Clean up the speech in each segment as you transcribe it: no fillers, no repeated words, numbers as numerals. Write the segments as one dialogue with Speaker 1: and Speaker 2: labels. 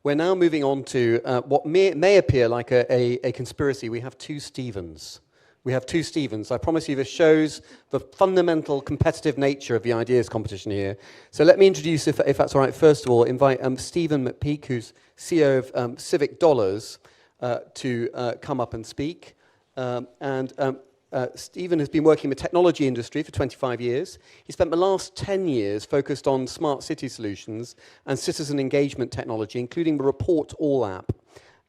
Speaker 1: We're now moving on to what may appear like a conspiracy. We have two Stephens. I promise you this shows the fundamental competitive nature of the ideas competition here. So let me introduce, if that's all right, first of all, invite Stephen McPeake, who's CEO of Civic Dollars, to come up and speak. Stephen has been working in the technology industry for 25 years. He spent the last 10 years focused on smart city solutions and citizen engagement technology, including the Report All app,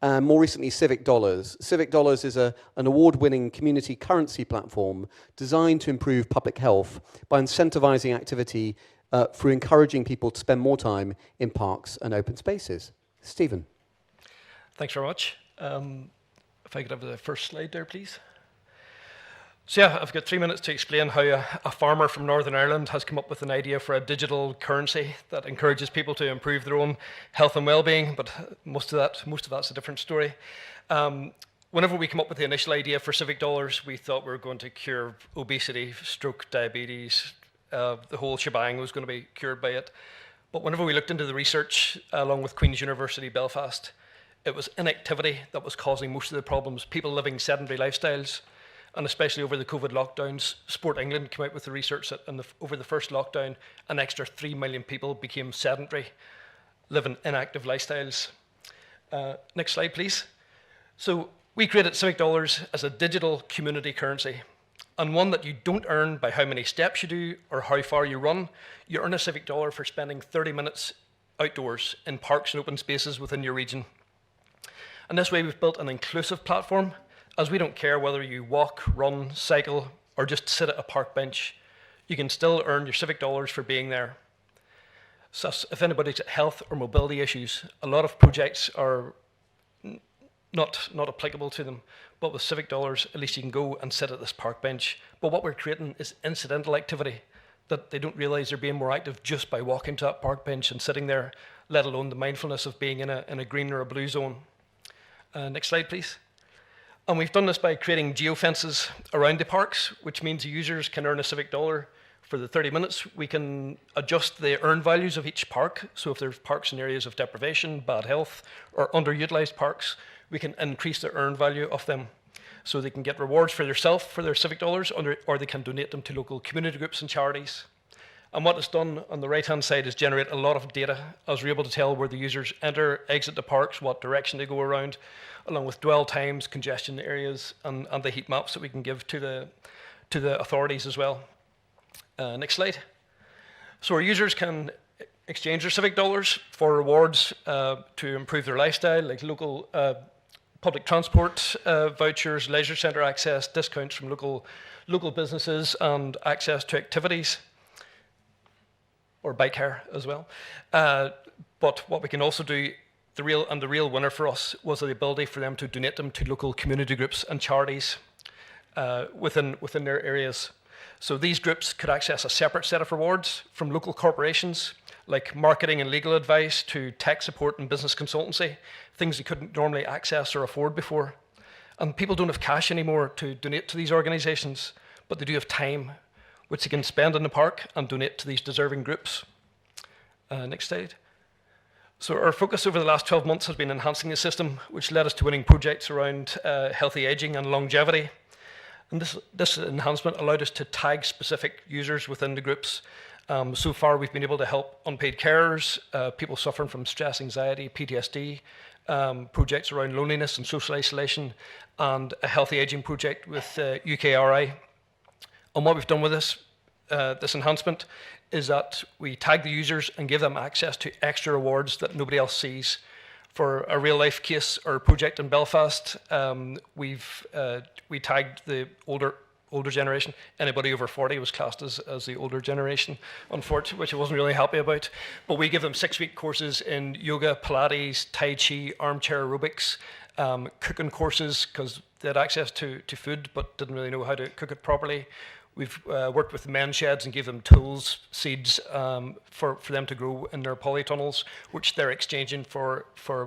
Speaker 1: and more recently Civic Dollars. Civic Dollars is an award-winning community currency platform designed to improve public health by incentivizing activity through encouraging people to spend more time in parks and open spaces. Stephen.
Speaker 2: Thanks very much. If I could have the first slide there, please. So yeah, I've got 3 minutes to explain how a farmer from Northern Ireland has come up with an idea for a digital currency that encourages people to improve their own health and well-being, but most of that's a different story. Whenever we came up with the initial idea for Civic Dollars, we thought we were going to cure obesity, stroke, diabetes, the whole shebang was going to be cured by it. But whenever we looked into the research, along with Queen's University Belfast, it was inactivity that was causing most of the problems, people living sedentary lifestyles. And especially over the COVID lockdowns, Sport England came out with the research that over the first lockdown, an extra 3 million people became sedentary, living inactive lifestyles. Next slide, please. So we created Civic Dollars as a digital community currency, and one that you don't earn by how many steps you do or how far you run. You earn a Civic Dollar for spending 30 minutes outdoors in parks and open spaces within your region. And this way we've built an inclusive platform, as we don't care whether you walk, run, cycle, or just sit at a park bench. You can still earn your Civic Dollars for being there. So if anybody's got health or mobility issues, a lot of projects are not applicable to them. But with Civic Dollars, at least you can go and sit at this park bench. But what we're creating is incidental activity that they don't realize they're being more active just by walking to that park bench and sitting there, let alone the mindfulness of being in a green or a blue zone. Next slide, please. And we've done this by creating geofences around the parks, which means users can earn a Civic Dollar for the 30 minutes. We can adjust the earn values of each park. So if there's parks in areas of deprivation, bad health, or underutilized parks, we can increase the earn value of them. So they can get rewards for themselves for their Civic Dollars, or they can donate them to local community groups and charities. And what it's done on the right-hand side is generate a lot of data, as we're able to tell where the users enter, exit the parks, what direction they go around, along with dwell times, congestion areas, and the heat maps that we can give to the authorities as well. Next slide. So our users can exchange their Civic Dollars for rewards to improve their lifestyle, like local public transport vouchers, leisure centre access, discounts from local businesses, and access to activities, or bike hire as well. But what we can also do, the real winner for us was the ability for them to donate them to local community groups and charities within their areas. So these groups could access a separate set of rewards from local corporations, like marketing and legal advice to tech support and business consultancy, things they couldn't normally access or afford before. And people don't have cash anymore to donate to these organizations, but they do have time, which they can spend in the park and donate to these deserving groups. Next slide. So our focus over the last 12 months has been enhancing the system, which led us to winning projects around healthy aging and longevity. And this enhancement allowed us to tag specific users within the groups. So far, we've been able to help unpaid carers, people suffering from stress, anxiety, PTSD, projects around loneliness and social isolation, and a healthy aging project with UKRI. And what we've done with this enhancement is that we tag the users and give them access to extra rewards that nobody else sees. For a real life case or project in Belfast, we tagged the older generation. Anybody over 40 was classed as the older generation, unfortunately, which I wasn't really happy about. But we give them 6-week courses in yoga, Pilates, Tai Chi, armchair aerobics, cooking courses, because they had access to food but didn't really know how to cook it properly. We've worked with the men sheds and gave them tools, seeds for them to grow in their polytunnels, which they're exchanging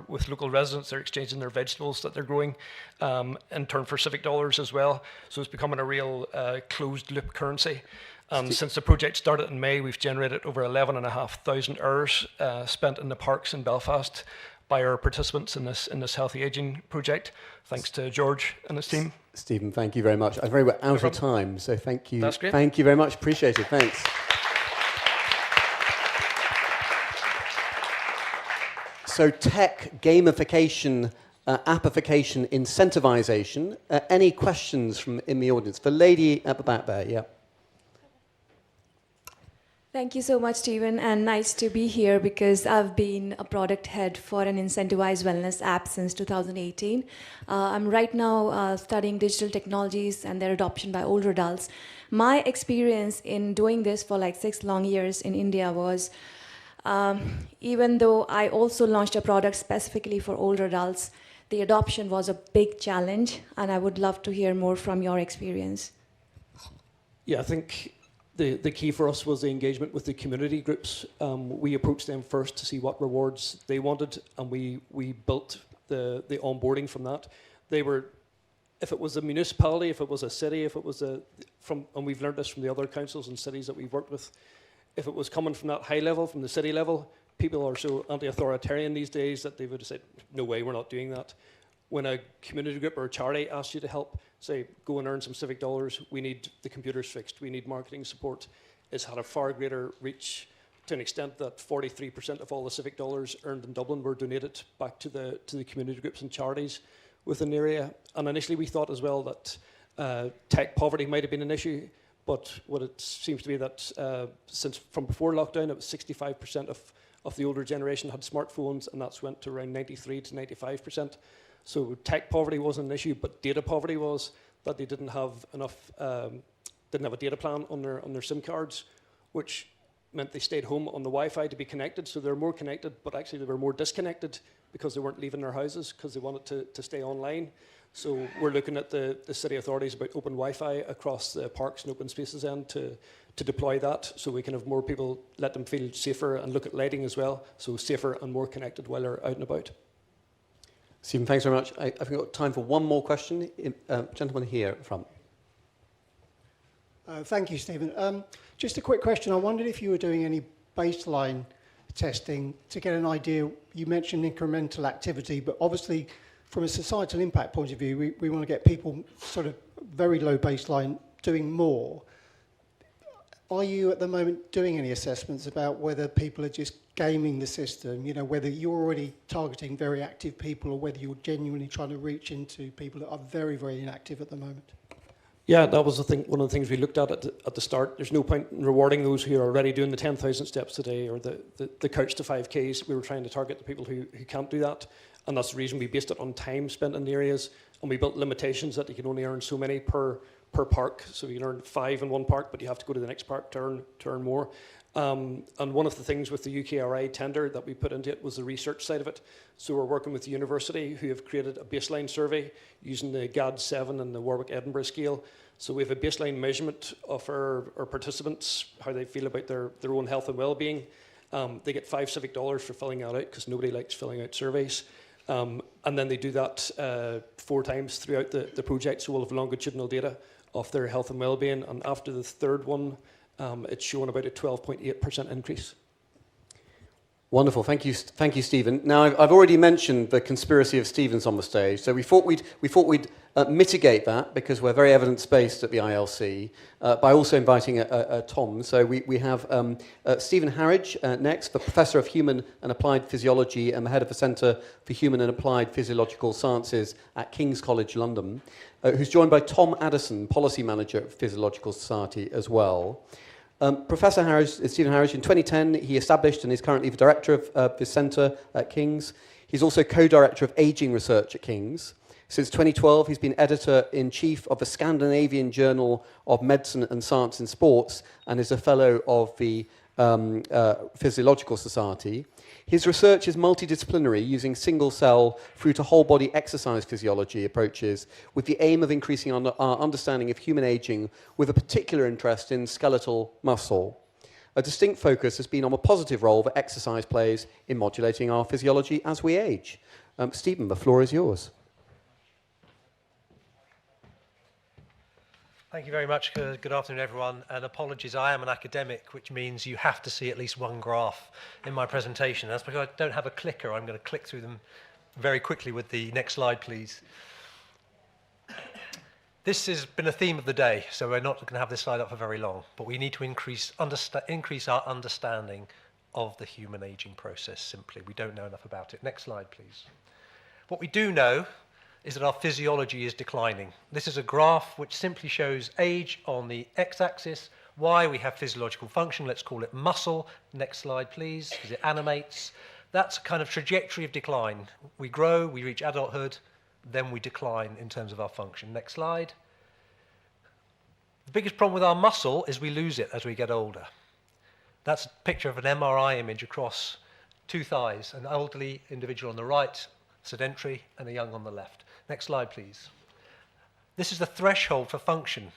Speaker 2: with local residents. They're exchanging their vegetables that they're growing in turn for civic dollars as well. So it's becoming a real closed loop currency. And since the project started in May, we've generated over 11,500 hours spent in the parks in Belfast by our participants in this healthy aging project, thanks to George and his team.
Speaker 1: Stephen, thank you very much. I'm afraid we're out of time, so thank you.
Speaker 2: That's great.
Speaker 1: Thank you very much. Appreciate it. Thanks. So tech, gamification, appification, incentivization. Any questions in the audience? The lady at the back there, yeah.
Speaker 3: Thank you so much, Stephen, and nice to be here because I've been a product head for an incentivized wellness app since 2018. I'm right now studying digital technologies and their adoption by older adults. My experience in doing this for like 6 long years in India was, even though I also launched a product specifically for older adults, the adoption was a big challenge, and I would love to hear more from your experience.
Speaker 4: Yeah, I think the key for us was the engagement with the community groups. We approached them first to see what rewards they wanted, and we built the onboarding from that. If it was a municipality, if it was a city, if it was and we've learned this from the other councils and cities that we've worked with, if it was coming from that high level, from the city level, people are so anti-authoritarian these days that they would have said, no way, we're not doing that. When a community group or a charity asks you to help, say, go and earn some civic dollars, we need the computers fixed, we need marketing support, it's had a far greater reach to an extent that 43% of all the civic dollars earned in Dublin were donated back to the community groups and charities within the area. And initially we thought as well that tech poverty might have been an issue, but what it seems to be that since from before lockdown, it was 65% of the older generation had smartphones, and that's went to around 93 to 95%. So tech poverty wasn't an issue, but data poverty was, that they didn't have enough, didn't have a data plan on their SIM cards, which meant they stayed home on the Wi-Fi to be connected. So they're more connected, but actually they were more disconnected because they weren't leaving their houses because they wanted to stay online. So we're looking at the city authorities about open Wi-Fi across the parks and open spaces end to deploy that, so we can have more people, let them feel safer, and look at lighting as well, so safer and more connected while they're out and about.
Speaker 1: Stephen, thanks very much. I've got time for one more question. Gentleman here at the front.
Speaker 5: Thank you, Stephen. Just a quick question. I wondered if you were doing any baseline testing to get an idea. You mentioned incremental activity, but obviously from a societal impact point of view, we want to get people sort of very low baseline doing more. Are you at the moment doing any assessments about whether people are just gaming the system, you know, whether you're already targeting very active people or whether you're genuinely trying to reach into people that are very, very inactive at the moment?
Speaker 4: Yeah, that was one of the things we looked at the start. There's no point in rewarding those who are already doing the 10,000 steps a day or the couch to 5Ks. We were trying to target the people who can't do that. And that's the reason we based it on time spent in the areas. And we built limitations that you can only earn so many per park. So you can earn 5 in one park, but you have to go to the next park to earn more. And one of the things with the UKRI tender that we put into it was the research side of it. So we're working with the university, who have created a baseline survey using the GAD-7 and the Warwick-Edinburgh scale. So we have a baseline measurement of our participants, how they feel about their own health and well-being. They get 5 civic dollars for filling that out, because nobody likes filling out surveys. And then they do that 4 times throughout the project, so we'll have longitudinal data of their health and well-being. And after the third one, it's shown about a 12.8% increase.
Speaker 1: Wonderful, thank you, Stephen. Now, I've already mentioned the conspiracy of Stevens on the stage, so we thought we'd mitigate that, because we're very evidence-based at the ILC, by also inviting Tom. So we have Stephen Harridge next, the Professor of Human and Applied Physiology and the Head of the Centre for Human and Applied Physiological Sciences at King's College London, who's joined by Tom Addison, Policy Manager at Physiological Society as well. Professor Harridge, Stephen Harridge, in 2010, he established and is currently the director of the Centre at King's. He's also co-director of Ageing Research at King's. Since 2012, he's been editor-in-chief of the Scandinavian Journal of Medicine and Science in Sports, and is a fellow of the Physiological Society. His research is multidisciplinary, using single-cell through to whole-body exercise physiology approaches with the aim of increasing our understanding of human aging with a particular interest in skeletal muscle. A distinct focus has been on a positive role that exercise plays in modulating our physiology as we age. Stephen, the floor is yours.
Speaker 6: Thank you very much. Good afternoon, everyone. And apologies, I am an academic, which means you have to see at least one graph in my presentation. That's because I don't have a clicker. I'm going to click through them very quickly with the next slide, please. This has been a theme of the day, so we're not going to have this slide up for very long, but we need to increase our understanding of the human aging process simply. We don't know enough about it. Next slide, please. What we do know is that our physiology is declining. This is a graph which simply shows age on the x-axis, why we have physiological function, let's call it muscle. Next slide, please, because it animates. That's a kind of trajectory of decline. We grow, we reach adulthood, then we decline in terms of our function. Next slide. The biggest problem with our muscle is we lose it as we get older. That's a picture of an MRI image across two thighs, an elderly individual on the right, sedentary, and a young on the left. Next slide, please. This is the threshold for function,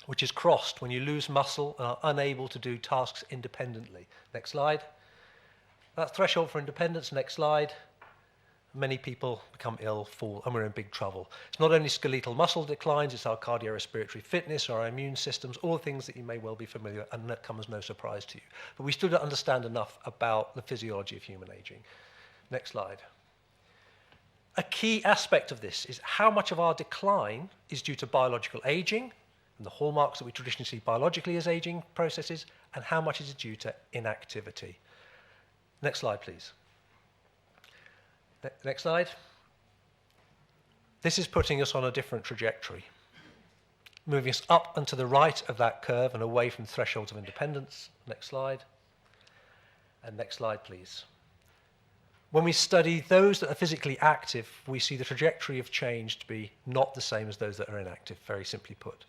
Speaker 6: which is crossed when you lose muscle and are unable to do tasks independently. Next slide. That threshold for independence, next slide. Many people become ill, fall, and we're in big trouble. It's not only skeletal muscle declines, it's our cardiorespiratory fitness, our immune systems, all the things that you may well be familiar with, and that comes as no surprise to you. But we still don't understand enough about the physiology of human aging. Next slide. A key aspect of this is how much of our decline is due to biological aging, and the hallmarks that we traditionally see biologically as aging processes, and how much is due to inactivity. Next slide, please. Next slide. This is putting us on a different trajectory, moving us up and to the right of that curve and away from thresholds of independence. Next slide. And next slide, please. When we study those that are physically active, we see the trajectory of change to be not the same as those that are inactive, very simply put.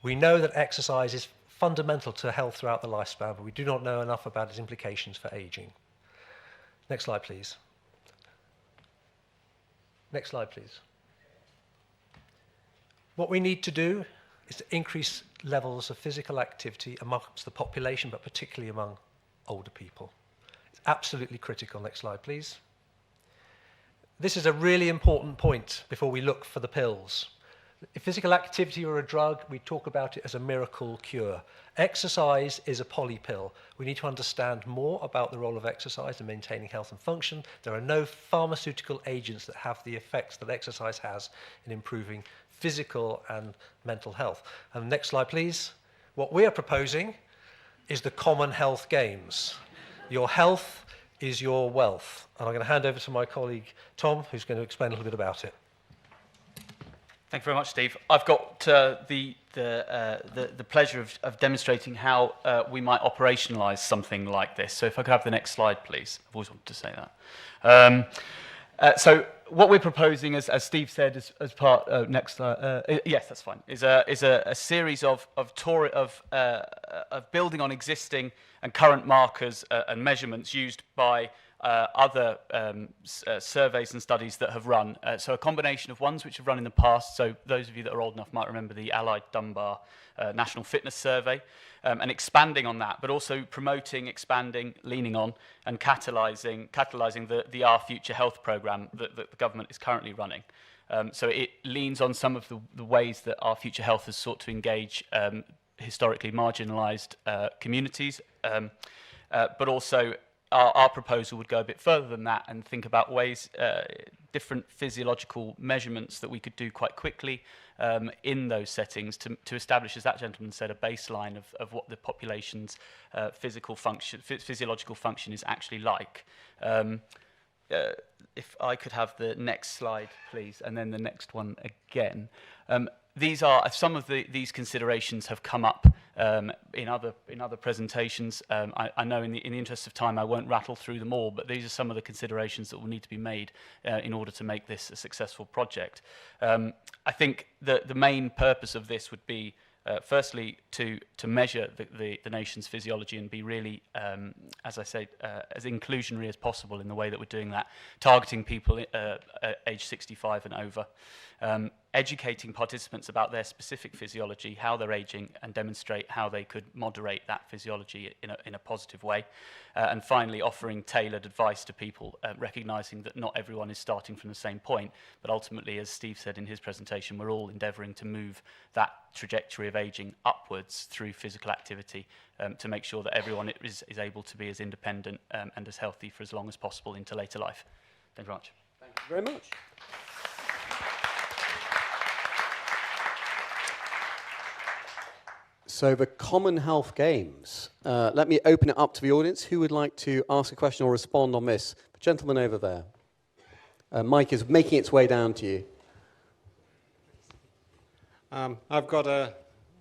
Speaker 6: We know that exercise is fundamental to health throughout the lifespan, but we do not know enough about its implications for aging. Next slide, please. Next slide, please. What we need to do is to increase levels of physical activity amongst the population, but particularly among older people. It's absolutely critical. Next slide, please. This is a really important point before we look for the pills. If physical activity were a drug, we talk about it as a miracle cure. Exercise is a polypill. We need to understand more about the role of exercise in maintaining health and function. There are no pharmaceutical agents that have the effects that exercise has in improving physical and mental health. And next slide, please. What we are proposing is the common health games. Your health is your wealth. And I'm going to hand over to my colleague, Tom, who's going to explain a little bit about it.
Speaker 7: Thank you very much, Steve. I've got the pleasure of demonstrating how we might operationalise something like this. So if I could have the next slide, please. I've always wanted to say that. So what we're proposing, as Steve said, as part next yes, that's fine, is a series of building on existing and current markers and measurements used by other surveys and studies that have run. So a combination of ones which have run in the past, so those of you that are old enough might remember the Allied Dunbar National Fitness Survey, and expanding on that, but also promoting, expanding, leaning on, and catalysing the Our Future Health programme that the government is currently running. So it leans on some of the ways that Our Future Health has sought to engage historically marginalised communities, but also our proposal would go a bit further than that and think about ways, different physiological measurements that we could do quite quickly in those settings to establish, as that gentleman said, a baseline of what the population's physiological function is actually like. If I could have the next slide, please, and then the next one again. These are some of these considerations have come up in other presentations. I know in the interest of time I won't rattle through them all, but these are some of the considerations that will need to be made in order to make this a successful project. I think the main purpose of this would be Firstly, to measure the nation's physiology and be really, as I say, as inclusionary as possible in the way that we're doing that, targeting people age 65 and over, educating participants about their specific physiology, how they're aging, and demonstrate how they could moderate that physiology in a positive way. And finally, offering tailored advice to people, recognising that not everyone is starting from the same point, but ultimately, as Steve said in his presentation, we're all endeavouring to move that trajectory of ageing upwards through physical activity to make sure that everyone is able to be as independent and as healthy for as long as possible into later life. Thank you very much.
Speaker 1: Thank you very much. So the Common Health Games. Let me open it up to the audience. Who would like to ask a question or respond on this? The gentleman over there. Mike is making its way down to you.
Speaker 8: I've got an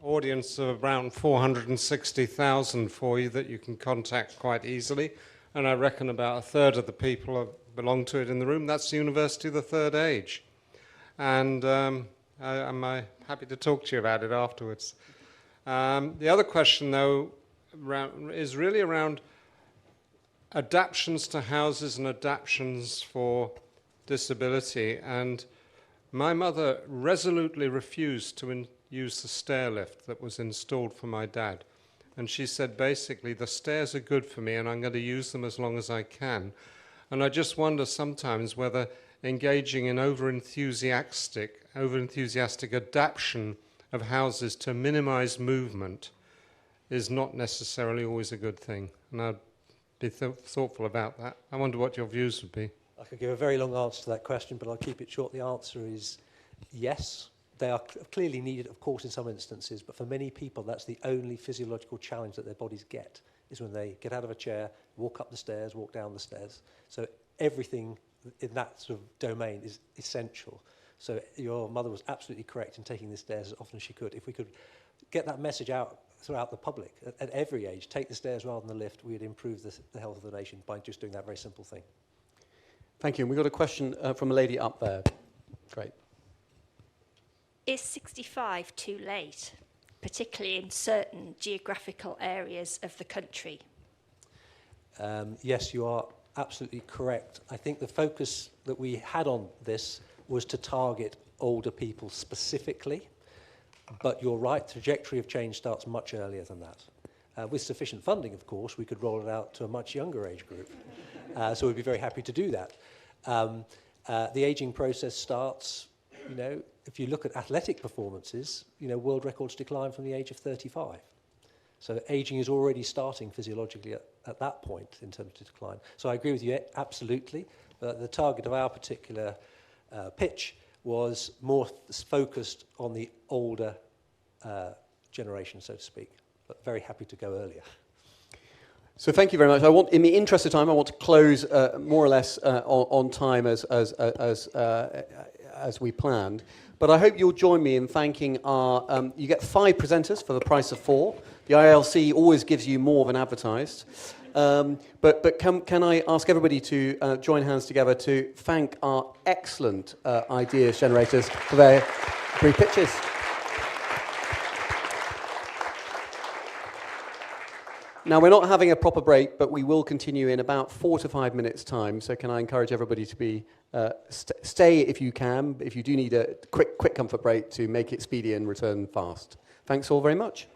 Speaker 8: audience of around 460,000 for you that you can contact quite easily, and I reckon about a third of the people belong to it in the room. That's the University of the Third Age. And I'm happy to talk to you about it afterwards. The other question, though, is really around adaptations to houses and adaptations for disability. And my mother resolutely refused to use the stair lift that was installed for my dad. And she said, basically, the stairs are good for me and I'm going to use them as long as I can. And I just wonder sometimes whether engaging in over-enthusiastic adaptation of houses to minimize movement is not necessarily always a good thing. And I'd be thoughtful about that. I wonder what your views would be.
Speaker 6: I could give a very long answer to that question, but I'll keep it short. The answer is yes. They are clearly needed, of course, in some instances, but for many people, that's the only physiological challenge that their bodies get, is when they get out of a chair, walk up the stairs, walk down the stairs. So everything in that sort of domain is essential. So your mother was absolutely correct in taking the stairs as often as she could. If we could get that message out throughout the public at every age, take the stairs rather than the lift, we would improve the health of the nation by just doing that very simple thing.
Speaker 1: Thank you. And we've got a question from a lady up there. Great.
Speaker 9: Is 65 too late, particularly in certain geographical areas of the country?
Speaker 6: Yes, you are absolutely correct. I think the focus that we had on this was to target older people specifically, but you're right, the trajectory of change starts much earlier than that. With sufficient funding, of course, we could roll it out to a much younger age group. So we'd be very happy to do that. The aging process starts, if you look at athletic performances, world records decline from the age of 35. So aging is already starting physiologically at that point in terms of decline. So I agree with you absolutely. The target of our particular pitch was more focused on the older generation, so to speak, but very happy to go earlier.
Speaker 1: So thank you very much. In the interest of time, I want to close more or less on time as we planned. But I hope you'll join me in thanking our. You get 5 presenters for the price of 4. The ILC always gives you more than advertised. But can I ask everybody to join hands together to thank our excellent ideas generators for their brief pitches. Now, we're not having a proper break, but we will continue in about 4 to 5 minutes' time. So can I encourage everybody to be stay if you can. If you do need a quick comfort break, to make it speedy and return fast. Thanks all very much.